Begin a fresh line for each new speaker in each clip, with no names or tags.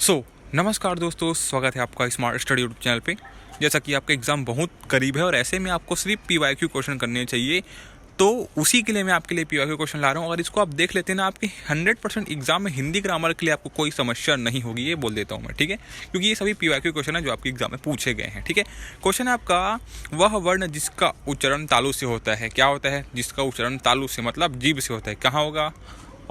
नमस्कार दोस्तों, स्वागत है आपका स्मार्ट स्टडी यूट्यूब चैनल पे। जैसा कि आपका एग्ज़ाम बहुत करीब है और ऐसे में आपको सिर्फ पीवाईक्यू क्वेश्चन करने चाहिए, तो उसी के लिए मैं आपके लिए पीवाईक्यू क्वेश्चन ला रहा हूँ। अगर इसको आप देख लेते हैं ना, आपके 100% एग्जाम में हिंदी ग्रामर के लिए आपको कोई समस्या नहीं होगी, ये बोल देता हूँ मैं, ठीक है। क्योंकि ये सभी पीवाईक्यू क्वेश्चन है जो आपके एग्जाम में पूछे गए हैं, ठीक है। क्वेश्चन है आपका, वह वर्ण जिसका उच्चारण तालु से होता है। क्या होता है? जिसका उच्चारण तालु से मतलब जीभ से होता है। कहाँ होगा?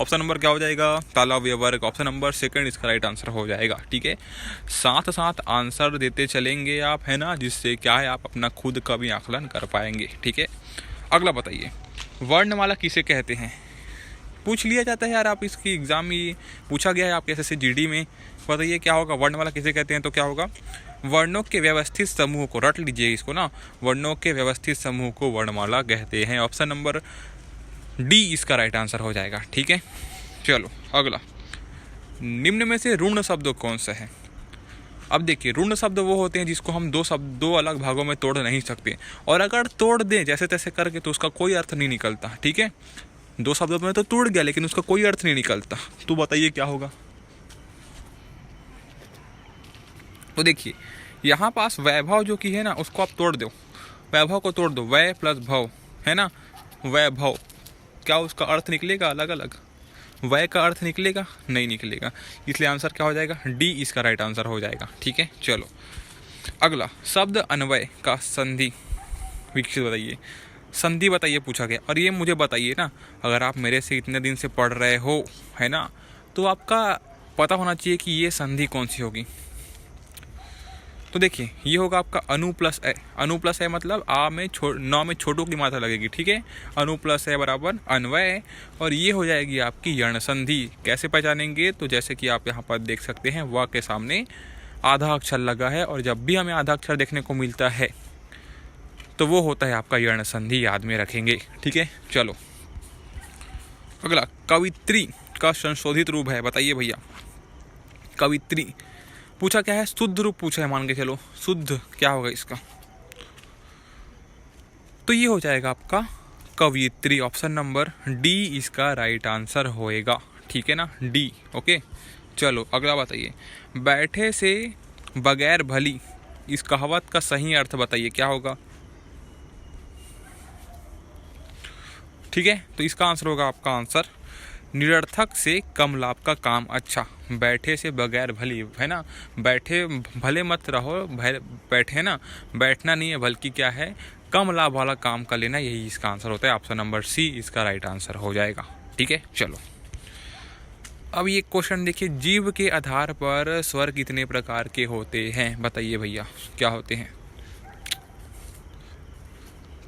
ऑप्शन नंबर क्या हो जाएगा? तालव्य वर्ग। ऑप्शन नंबर सेकंड इसका राइट आंसर हो जाएगा, ठीक है। साथ साथ आंसर देते चलेंगे आप, है ना, जिससे क्या है, आप अपना खुद का भी आकलन कर पाएंगे, ठीक है। अगला बताइए, वर्णमाला किसे कहते हैं? पूछ लिया जाता है यार, आप इसकी एग्जाम में पूछा गया है आपके एसएससी जीडी में। बताइए क्या होगा, वर्णमाला किसे कहते हैं? तो क्या होगा, वर्णों के व्यवस्थित समूह को, रट लीजिए इसको ना, वर्णों के व्यवस्थित समूह को वर्णमाला कहते हैं। ऑप्शन नंबर डी इसका राइट आंसर हो जाएगा, ठीक है। चलो अगला, निम्न में से ऋण शब्द कौन सा है? अब देखिए, ऋण शब्द वो होते हैं जिसको हम दो अलग भागों में तोड़ नहीं सकते, और अगर तोड़ दें जैसे तैसे करके तो उसका कोई अर्थ नहीं निकलता, ठीक है। दो शब्दों में तो टूट गया लेकिन उसका कोई अर्थ नहीं निकलता। तो बताइए क्या होगा? तो देखिए, यहाँ पास वैभव जो कि है ना, उसको आप तोड़ दो, वैभव को तोड़ दो, वै प्लस भव, है ना, वैभव। क्या उसका अर्थ निकलेगा अलग अलग? वै का अर्थ निकलेगा? नहीं निकलेगा, इसलिए आंसर क्या हो जाएगा? डी इसका राइट आंसर हो जाएगा, ठीक है। चलो अगला, शब्द अन्वय का संधि विकसित बताइए। संधि बताइए पूछा गया, और ये मुझे बताइए ना, अगर आप मेरे से इतने दिन से पढ़ रहे हो, है ना, तो आपका पता होना चाहिए कि ये संधि कौन सी होगी। तो देखिए, ये होगा आपका अनु प्लस ए। अनु प्लस ए मतलब आ में नौ में छोटों की मात्रा लगेगी, ठीक है। अनु प्लस ए बराबर अन्वय, और ये हो जाएगी आपकी यण संधि। कैसे पहचानेंगे? तो जैसे कि आप यहाँ पर देख सकते हैं, व के सामने आधा अक्षर लगा है, और जब भी हमें आधा अक्षर देखने को मिलता है तो वो होता है आपका यण संधि, याद में रखेंगे, ठीक है। चलो अगला, कवित्री का संशोधित रूप है, बताइए भैया। कवित्री पूछा क्या है? शुद्ध रूप पूछा है, मान के चलो शुद्ध क्या होगा इसका? तो ये हो जाएगा आपका कवित्री। ऑप्शन नंबर डी इसका राइट आंसर होएगा, ठीक है ना, डी, ओके। चलो अगला बताइए, बैठे से बगैर भली, इस कहावत का सही अर्थ बताइए, क्या होगा? ठीक है, तो इसका आंसर होगा आपका आंसर, निरर्थक से कम लाभ का काम अच्छा। बैठे से बगैर भली, है ना, बैठे भले मत रहो, बैठे ना, बैठना नहीं है, बल्कि क्या है, कम लाभ वाला काम का लेना, यही इसका आंसर होता है। ऑप्शन नंबर सी इसका राइट आंसर हो जाएगा, ठीक है। चलो अब ये क्वेश्चन देखिए, जीव के आधार पर स्वर कितने प्रकार के होते हैं? बताइए भैया क्या होते हैं?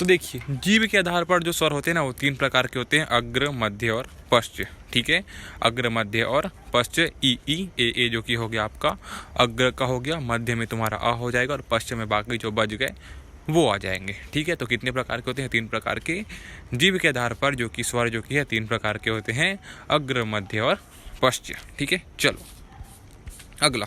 तो देखिए, जीव के आधार पर जो स्वर होते हैं ना, वो 3 प्रकार के होते हैं, अग्र, मध्य और पश्च, ठीक है। अग्र, मध्य और पश्च। ई ई ए ए जो कि हो गया आपका अग्र का हो गया, मध्य में तुम्हारा आ हो जाएगा, और पश्च में बाकी जो बच गए वो आ जाएंगे, ठीक है। तो कितने प्रकार के होते हैं? 3 प्रकार के। जीव के आधार पर जो कि स्वर जो कि है 3 प्रकार के होते हैं, अग्र, मध्य और पश्च, ठीक है। चलो अगला,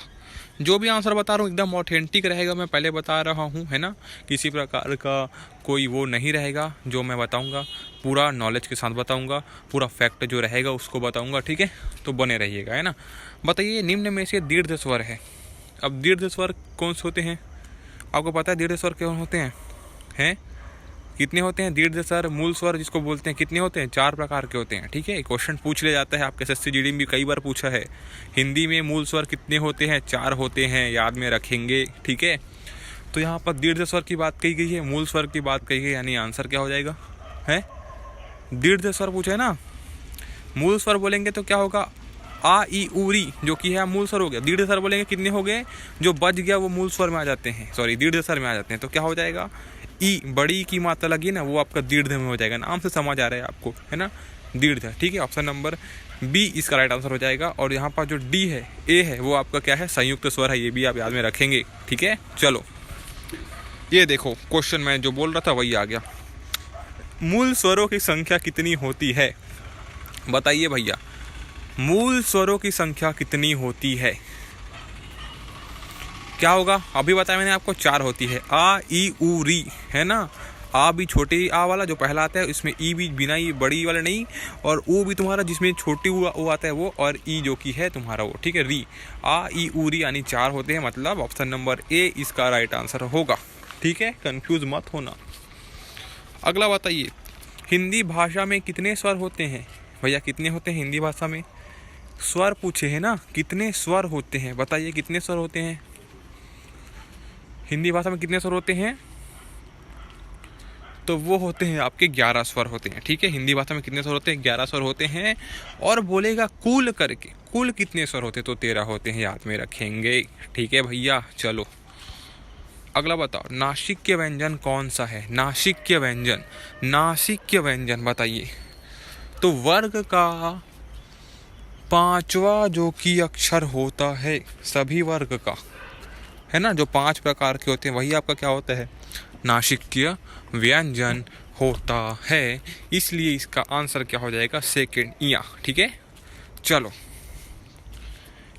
जो भी आंसर बता रहा हूँ एकदम ऑथेंटिक रहेगा, मैं पहले बता रहा हूँ, है ना, किसी प्रकार का कोई वो नहीं रहेगा। जो मैं बताऊँगा पूरा नॉलेज के साथ बताऊँगा, पूरा फैक्ट जो रहेगा उसको बताऊँगा, ठीक है। तो बने रहिएगा, है ना। बताइए, निम्न में से दीर्घ स्वर है। अब दीर्घ स्वर कौन से होते हैं? आपको पता है दीर्घ स्वर कौन होते हैं? कितने होते हैं दीर्घ स्वर, मूल स्वर जिसको बोलते हैं? कितने होते हैं? 4 प्रकार के होते हैं, ठीक है। क्वेश्चन पूछ लिया जाता है, आपके एसएससी जीडी में भी कई बार पूछा है। हिंदी में मूल स्वर कितने होते हैं? 4 होते हैं, याद में रखेंगे, ठीक है। तो यहाँ पर दीर्घ स्वर की बात कही गई है, मूल स्वर की बात कही गई, यानी आंसर क्या हो जाएगा? है दीर्घ स्वर पूछा है ना, मूल स्वर बोलेंगे तो क्या होगा? आ ई उ री जो कि है मूल स्वर हो गया। दीर्घ स्वर बोलेंगे कितने हो गए? जो बच गया वो मूल स्वर में आ जाते हैं, सॉरी दीर्घ स्वर में आ जाते हैं। तो क्या हो जाएगा? ई, बड़ी की मात्रा लगी ना, वो आपका दीर्घ में हो जाएगा। नाम से समझ आ रहा है आपको, है ना, दीर्घ, ठीक है। ऑप्शन नंबर बी इसका राइट आंसर हो जाएगा। और यहाँ पर जो डी है, ए है, वो आपका क्या है? संयुक्त स्वर है, ये भी आप याद में रखेंगे, ठीक है। चलो ये देखो, क्वेश्चन मैं जो बोल रहा था वही आ गया। मूल स्वरों की संख्या कितनी होती है? बताइए भैया, मूल स्वरों की संख्या कितनी होती है? क्या होगा? अभी बताया मैंने आपको, 4 होती है। आ ई उ री, है ना, आ भी छोटे आ वाला जो पहला आता है, इसमें ई भी बिना ई बड़ी वाला नहीं, और ऊ भी तुम्हारा जिसमें छोटी वो आता है वो, और ई जो कि है तुम्हारा वो, ठीक है। री आ ई ऊ री यानी 4 होते हैं, मतलब ऑप्शन नंबर ए इसका राइट आंसर होगा, ठीक है, कंफ्यूज मत होना। अगला बताइए, हिंदी भाषा में कितने स्वर होते हैं भैया? कितने होते हैं हिंदी भाषा में? स्वर पूछे हैं ना, कितने स्वर होते हैं, बताइए कितने स्वर होते हैं हिंदी भाषा में? कितने स्वर होते हैं? तो वो होते हैं आपके 11 स्वर होते हैं, ठीक है। हिंदी भाषा में कितने स्वर होते हैं? 11 स्वर होते हैं। और बोलेगा कुल करके, कुल कितने स्वर होते हैं? तो 13 होते हैं, याद में रखेंगे, ठीक है भैया। चलो अगला बताओ, नासिक्य व्यंजन कौन सा है? नासिक्य व्यंजन, नासिक्य व्यंजन बताइए। तो वर्ग का 5वां जो कि अक्षर होता है सभी वर्ग का, है ना, जो 5 प्रकार के होते हैं वही आपका क्या होता है? नासिक्य व्यंजन होता है। इसलिए इसका आंसर क्या हो जाएगा? सेकंड या, ठीक है। चलो,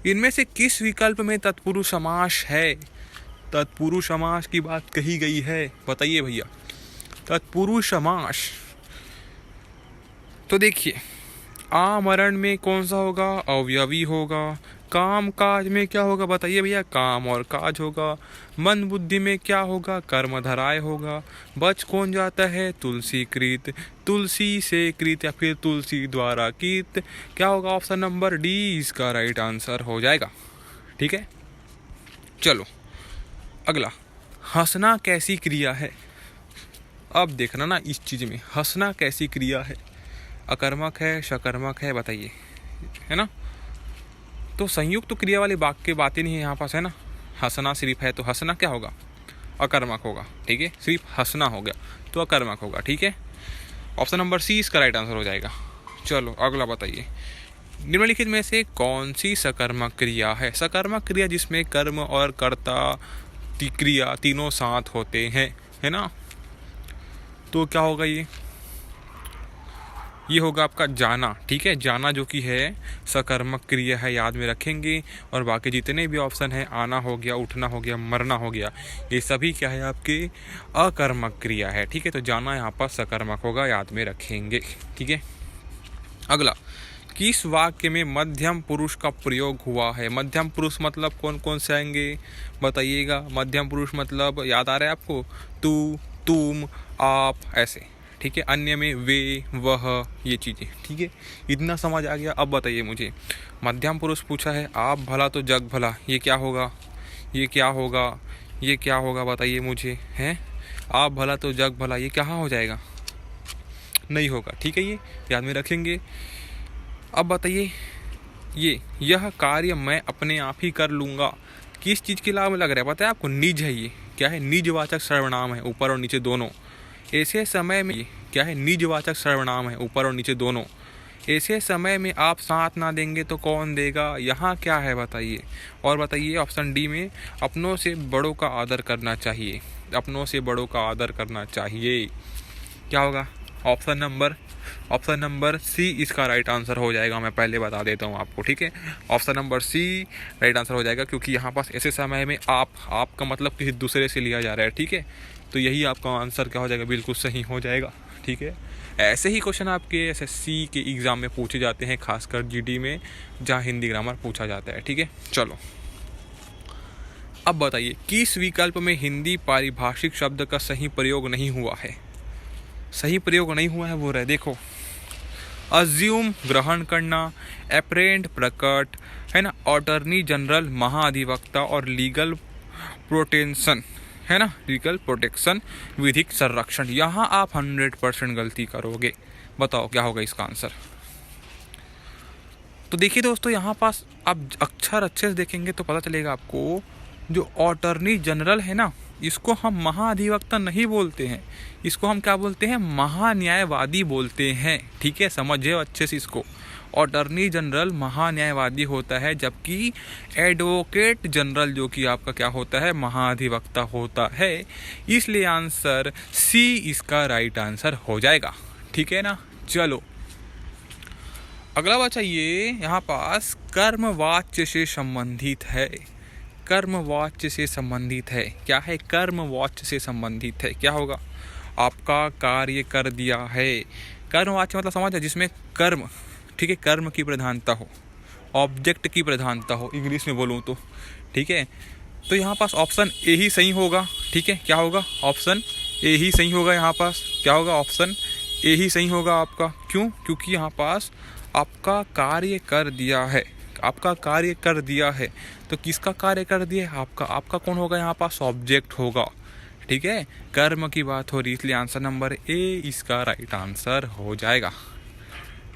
इनमें से किस विकल्प में तत्पुरुष समास है? तत्पुरुष समास की बात कही गई है, बताइए भैया। तत्पुरुष समास, तो देखिए, आमरण में कौन सा होगा? अवयवी होगा। काम काज में क्या होगा? बताइए भैया, काम और काज होगा। मन बुद्धि में क्या होगा? कर्मधाराय होगा। बच कौन जाता है? तुलसी कृत, तुलसी से कृत या फिर तुलसी द्वारा कृत, क्या होगा? ऑप्शन नंबर डी इसका राइट आंसर हो जाएगा, ठीक है। चलो अगला, हंसना कैसी क्रिया है? अब देखना ना इस चीज में, हंसना कैसी क्रिया है? अकर्मक है, सकर्मक है, बताइए, है ना। तो संयुक्त तो क्रिया वाली वाक्य बातें नहीं है यहाँ पास, है ना। हंसना सिर्फ है तो हंसना क्या होगा? अकर्मक होगा, ठीक है। सिर्फ हंसना हो गया तो अकर्मक होगा, ठीक है। ऑप्शन नंबर सी इसका राइट आंसर हो जाएगा। चलो अगला बताइए, निम्नलिखित में से कौन सी सकर्मक क्रिया है? सकर्मक क्रिया जिसमें कर्म और कर्ता क्रिया तीनों साथ होते हैं, है ना। तो क्या होगा? ये होगा आपका जाना, ठीक है। जाना जो कि है सकर्मक क्रिया है, याद में रखेंगे। और बाकी जितने भी ऑप्शन है, आना हो गया, उठना हो गया, मरना हो गया, ये सभी क्या है? आपके अकर्मक क्रिया है, ठीक है। तो जाना यहाँ पर सकर्मक होगा, याद में रखेंगे, ठीक है। अगला, किस वाक्य में मध्यम पुरुष का प्रयोग हुआ है? मध्यम पुरुष मतलब कौन कौन से आएंगे बताइएगा? मध्यम पुरुष मतलब याद आ रहा है आपको? तू, तुम, आप, ऐसे, ठीक है। अन्य में वे, वह, ये चीज़ें, ठीक है। इतना समझ आ गया। अब बताइए मुझे, मध्यम पुरुष पूछा है, आप भला तो जग भला, ये क्या होगा? ये क्या होगा? ये क्या होगा? बताइए मुझे, हैं? आप भला तो जग भला, ये कहाँ हो जाएगा? नहीं होगा, ठीक है। ये याद में रखेंगे। अब बताइए, यह कार्य मैं अपने आप ही कर लूँगा, किस चीज़ के लाभ में लग रहा है? पता है आपको? निज है। ये क्या है? निजवाचक सर्वनाम है, ऊपर और नीचे दोनों। ऐसे समय में क्या है? निजवाचक सर्वनाम है, ऊपर और नीचे दोनों। ऐसे समय में आप साथ ना देंगे तो कौन देगा? यहाँ क्या है बताइए। और बताइए ऑप्शन डी में, अपनों से बड़ों का आदर करना चाहिए। अपनों से बड़ों का आदर करना चाहिए, क्या होगा? ऑप्शन नंबर सी इसका राइट आंसर हो जाएगा। मैं पहले बता देता हूँ आपको, ठीक है। Option number C right answer हो जाएगा, क्योंकि यहाँ पास ऐसे समय में आपका मतलब किसी दूसरे से लिया जा रहा है, ठीक है। तो यही आपका आंसर क्या हो जाएगा? बिल्कुल सही हो जाएगा, ठीक है। ऐसे ही क्वेश्चन आपके एसएससी के एग्ज़ाम में पूछे जाते हैं, खासकर जीडी में, जहाँ हिंदी ग्रामर पूछा जाता है, ठीक है। चलो अब बताइए, किस विकल्प में हिंदी पारिभाषिक शब्द का सही प्रयोग नहीं हुआ है? सही प्रयोग नहीं हुआ है वो रहे, देखो, अज्यूम ग्रहण करना, अप्रेंट प्रकट, है ना, अटॉर्नी जनरल महाधिवक्ता, और लीगल प्रोटेक्शन, है ना, लीगल प्रोटेक्शन, विधिक संरक्षण। यहाँ आप 100% गलती करोगे। बताओ क्या होगा इसका आंसर? तो देखिए दोस्तों, यहाँ पास आप अक्षर अच्छे से देखेंगे तो पता चलेगा आपको, जो अटॉर्नी जनरल है ना, इसको हम महाधिवक्ता नहीं बोलते हैं, इसको हम क्या बोलते हैं? महान्यायवादी बोलते हैं, ठीक है। समझे अच्छे से इसको। अटॉर्नी जनरल महान्यायवादी होता है, जबकि एडवोकेट जनरल जो कि आपका क्या होता है? महाधिवक्ता होता है। इसलिए आंसर सी इसका राइट आंसर हो जाएगा, ठीक है ना। चलो अगला बचा ये यहाँ पास कर्मवाच्य से संबंधित है। कर्मवाच्य से संबंधित है, क्या है? कर्मवाच्य से संबंधित है, क्या होगा? आपका कार्य कर दिया है। कर्मवाच्य मतलब समझ है, जिसमें कर्म, ठीक है, कर्म की प्रधानता हो, ऑब्जेक्ट की प्रधानता हो, इंग्लिश में बोलूँ तो, ठीक है। तो यहाँ पास ऑप्शन ए ही सही होगा, ठीक है। क्या होगा? ऑप्शन ए ही सही होगा। यहाँ पास क्या होगा? ऑप्शन ए ही सही होगा आपका। क्यों? क्योंकि यहाँ पास आपका कार्य कर दिया है, आपका कार्य कर दिया है। तो किसका कार्य कर दिया है? आपका। आपका कौन होगा यहाँ पास? ऑब्जेक्ट होगा, ठीक है। कर्म की बात हो रही, इसलिए आंसर नंबर ए इसका राइट आंसर हो जाएगा,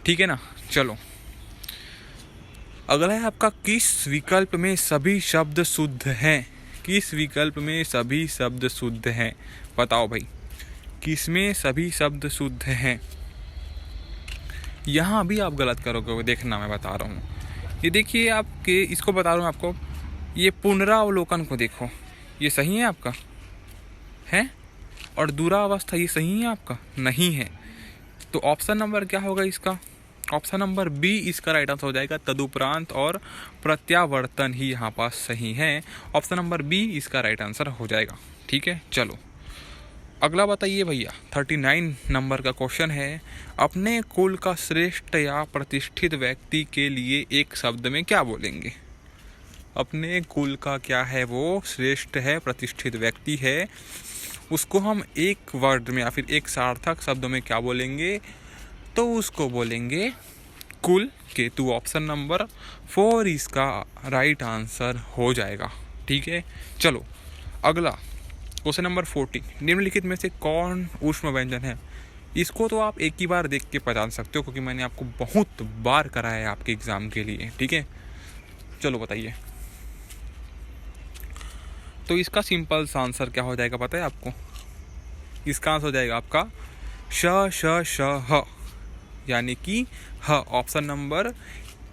ठीक है ना। चलो अगला है आपका, किस विकल्प में सभी शब्द शुद्ध हैं? किस विकल्प में सभी शब्द शुद्ध हैं? बताओ भाई, किसमें सभी शब्द शुद्ध हैं? यहाँ भी आप गलत करोगे, देखना मैं बता रहा हूँ। ये देखिए आपके, इसको बता रहा हूँ आपको, ये पुनरावलोकन को देखो, ये सही है आपका, है? और दूरावस्था ये सही है आपका? नहीं है। तो ऑप्शन नंबर क्या होगा इसका? ऑप्शन नंबर बी इसका राइट आंसर हो जाएगा। तदुपरांत और प्रत्यावर्तन ही यहाँ पास सही है। ऑप्शन नंबर बी इसका राइट आंसर हो जाएगा, ठीक है। चलो अगला बताइए भैया, 39 नंबर का क्वेश्चन है, अपने कुल का श्रेष्ठ या प्रतिष्ठित व्यक्ति के लिए एक शब्द में क्या बोलेंगे? अपने कुल का क्या है वो? श्रेष्ठ है, प्रतिष्ठित व्यक्ति है, उसको हम एक वर्ड में या फिर एक सार्थक शब्द में क्या बोलेंगे? तो उसको बोलेंगे कुल केतु। ऑप्शन नंबर 4 इसका राइट आंसर हो जाएगा, ठीक है। चलो अगला क्वेश्चन नंबर 40, निम्नलिखित में से कौन ऊष्म व्यंजन है? इसको तो आप एक ही बार देख के पहचान सकते हो, क्योंकि मैंने आपको बहुत बार कराया है आपके एग्जाम के लिए, ठीक है। चलो बताइए, तो इसका सिंपल सा आंसर क्या हो जाएगा पता है आपको? इसका आंसर हो जाएगा आपका श श श ह, यानी कि ह। ऑप्शन नंबर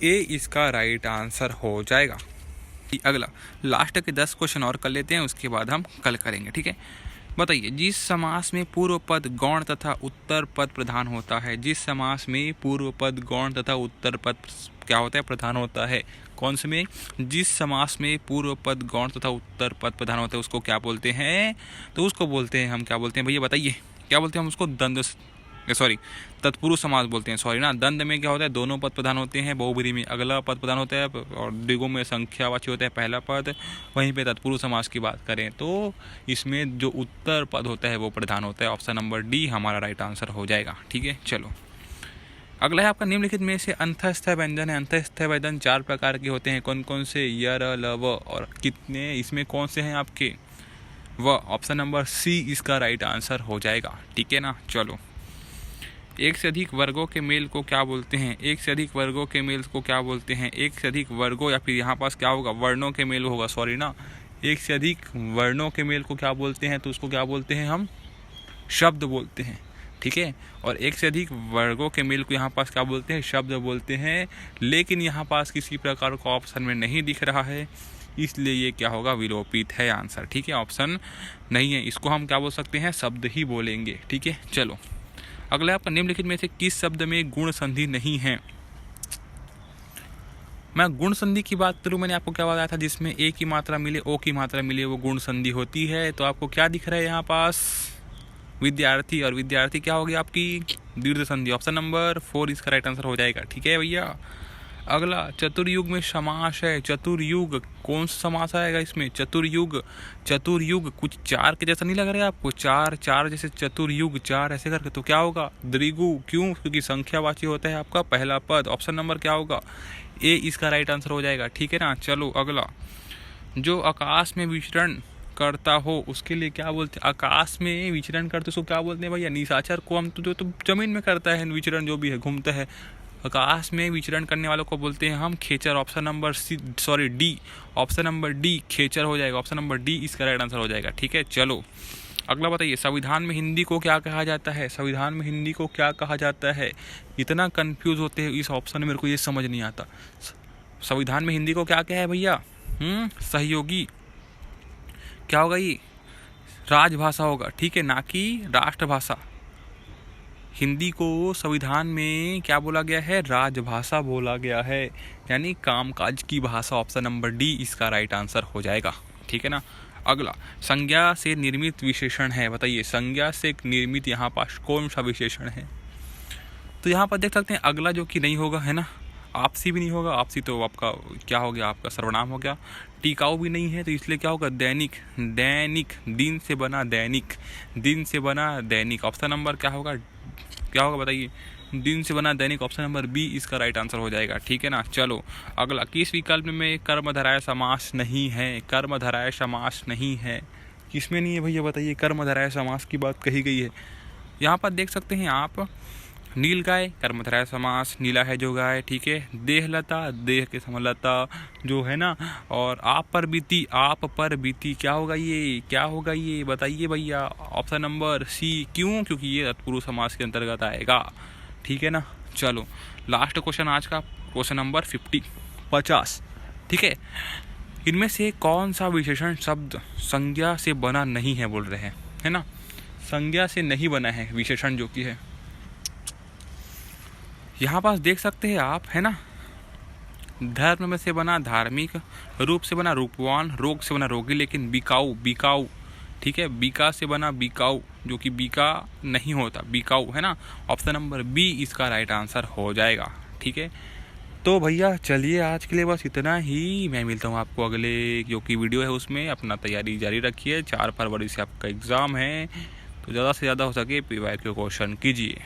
ए इसका राइट आंसर हो जाएगा। अगला लास्ट के 10 क्वेश्चन और कर लेते हैं, उसके बाद हम कल करेंगे, ठीक है। बताइए, जिस समास में पूर्व पद गौण तथा उत्तर पद प्रधान होता है, जिस समास में पूर्व पद गौण तथा उत्तर पद क्या होता है? प्रधान होता है। कौन से में? जिस समास में पूर्व पद गौण तथा उत्तर पद प्रधान होता है, उसको क्या बोलते हैं? तो उसको बोलते हैं, हम क्या बोलते हैं भैया बताइए? क्या बोलते हैं हम उसको? द्वंद्व, सॉरी तत्पुरुष समास बोलते हैं, सॉरी ना। द्वंद्व में क्या होता है? दोनों पद प्रधान होते हैं। बहुब्रीहि में अगला पद प्रधान होता है, और द्विगु में संख्यावाची होता है पहला पद। वहीं पे तत्पुरुष समास की बात करें तो इसमें जो उत्तर पद होता है वो प्रधान होता है। ऑप्शन नंबर डी हमारा राइट आंसर हो जाएगा, ठीक है। चलो अगला है आपका, निम्नलिखित में से अंतःस्थ व्यंजन है। अंतःस्थ व्यंजन 4 प्रकार के होते हैं, कौन कौन से? य, र, ल, व, और कितने इसमें कौन से हैं आपके? व। ऑप्शन नंबर सी इसका राइट आंसर हो जाएगा, ठीक है ना। चलो एक से अधिक वर्गों के मेल को क्या बोलते हैं? एक से अधिक वर्गों के मेल को क्या बोलते हैं? एक से अधिक वर्गों, या फिर यहाँ पास क्या होगा? वर्णों के मेल होगा, सॉरी ना। एक से अधिक वर्णों के मेल को क्या बोलते हैं? तो उसको क्या बोलते हैं हम? शब्द बोलते हैं, ठीक है। और एक से अधिक वर्गों के मेल को यहाँ पास क्या बोलते हैं? शब्द बोलते हैं। लेकिन यहाँ पास किसी प्रकार का ऑप्शन में नहीं दिख रहा है, इसलिए ये क्या होगा? विलोपित है आंसर, ठीक है। ऑप्शन नहीं है, इसको हम क्या बोल सकते हैं? शब्द ही बोलेंगे, ठीक है। चलो अगला आपका, निम्नलिखित में से किस शब्द में गुण संधि नहीं है? मैं गुण संधि की बात करूँ, मैंने आपको क्या बताया था? जिसमें ए की मात्रा मिले, ओ की मात्रा मिले, वो गुण संधि होती है। तो आपको क्या दिख रहा है यहाँ पास? विद्यार्थी, और विद्यार्थी क्या होगी आपकी? दीर्घ संधि। ऑप्शन नंबर 4 इसका राइट आंसर हो जाएगा, ठीक है भैया। अगला चतुर्युग में समास है। चतुर्युग कौन सा समास आएगा इसमें? चतुर्युग। चतुर्युग कुछ 4 के जैसा नहीं लग रहा है आपको? 4 जैसे चतुर्युग 4 ऐसे करके, तो क्या होगा? द्विगु। क्यों? क्योंकि संख्यावाची होता है आपका पहला पद। ऑप्शन नंबर क्या होगा? ए इसका राइट आंसर हो जाएगा, ठीक है ना। चलो अगला, जो आकाश में विचरण करता हो उसके लिए क्या बोलते हैं? आकाश में विचरण करते उसको क्या बोलते हैं भैया? निशाचर को हम तो, जो तो जमीन में करता है विचरण, जो भी है घूमता है, आकाश में विचरण करने वालों को बोलते हैं हम खेचर। Option number D, option number D खेचर हो जाएगा। ऑप्शन नंबर डी इसका राइट आंसर हो जाएगा, ठीक है। चलो अगला बताइए, संविधान में हिंदी को क्या कहा जाता है? संविधान में हिंदी को क्या कहा जाता है? इतना कंफ्यूज होते हैं इस ऑप्शन में, मेरे को ये समझ नहीं आता। संविधान में हिंदी को क्या है भैया? सहयोगी क्या होगा? ये राजभाषा होगा, ठीक है, ना कि राष्ट्रभाषा। हिंदी को संविधान में क्या बोला गया है? राजभाषा बोला गया है, यानी कामकाज की भाषा। ऑप्शन नंबर डी इसका राइट आंसर हो जाएगा, ठीक है ना। अगला, संज्ञा से निर्मित विशेषण है, बताइए संज्ञा से निर्मित यहाँ पास कौन सा विशेषण है। तो यहाँ पर देख सकते हैं अगला जो कि नहीं होगा, है ना, आपसी भी नहीं होगा, आपसी तो आपका क्या हो गया, आपका सर्वनाम हो गया। टिकाऊ भी नहीं है, तो इसलिए क्या होगा, दैनिक, दैनिक, दिन से बना दैनिक, दिन से बना दैनिक। ऑप्शन नंबर क्या होगा, क्या होगा बताइए, दिन से बना दैनिक, ऑप्शन नंबर बी इसका राइट आंसर हो जाएगा, ठीक है ना। चलो अगला, किस विकल्प में कर्मधारय समास नहीं है, कर्मधारय समास नहीं है, किसमें नहीं है भैया बताइए, कर्मधारय समास की बात कही गई है। यहाँ पर देख सकते हैं आप, नील गाय कर्मधारय समास, नीला है जो गाय, ठीक है। देहलता, देह के समलता जो है ना, और आप पर बीती, आप पर बीती, क्या होगा ये, क्या होगा ये बताइए भैया, ऑप्शन नंबर सी। क्यों, क्योंकि ये तत्पुरुष समास के अंतर्गत आएगा, ठीक है ना। चलो लास्ट क्वेश्चन आज का, क्वेश्चन नंबर 50, ठीक है। इनमें से कौन सा विशेषण शब्द संज्ञा से बना नहीं है, बोल रहे हैं, है ना, संज्ञा से नहीं बना है विशेषण जो कि है। यहाँ पास देख सकते हैं आप, है ना, धर्म में से बना धार्मिक, रूप से बना रूपवान, रोग से बना रोगी, लेकिन बिकाऊ, बिकाऊ, ठीक है, बीका से बना बिकाऊ, जो कि बीका नहीं होता, बिकाऊ, है ना। ऑप्शन नंबर बी इसका राइट आंसर हो जाएगा, ठीक है। तो भैया चलिए आज के लिए बस इतना ही, मैं मिलता हूँ आपको अगले जो कि वीडियो है उसमें। अपना तैयारी जारी रखिए, 4 फरवरी से आपका एग्ज़ाम है, तो ज़्यादा से ज़्यादा हो सके PY के क्वेश्चन कीजिए।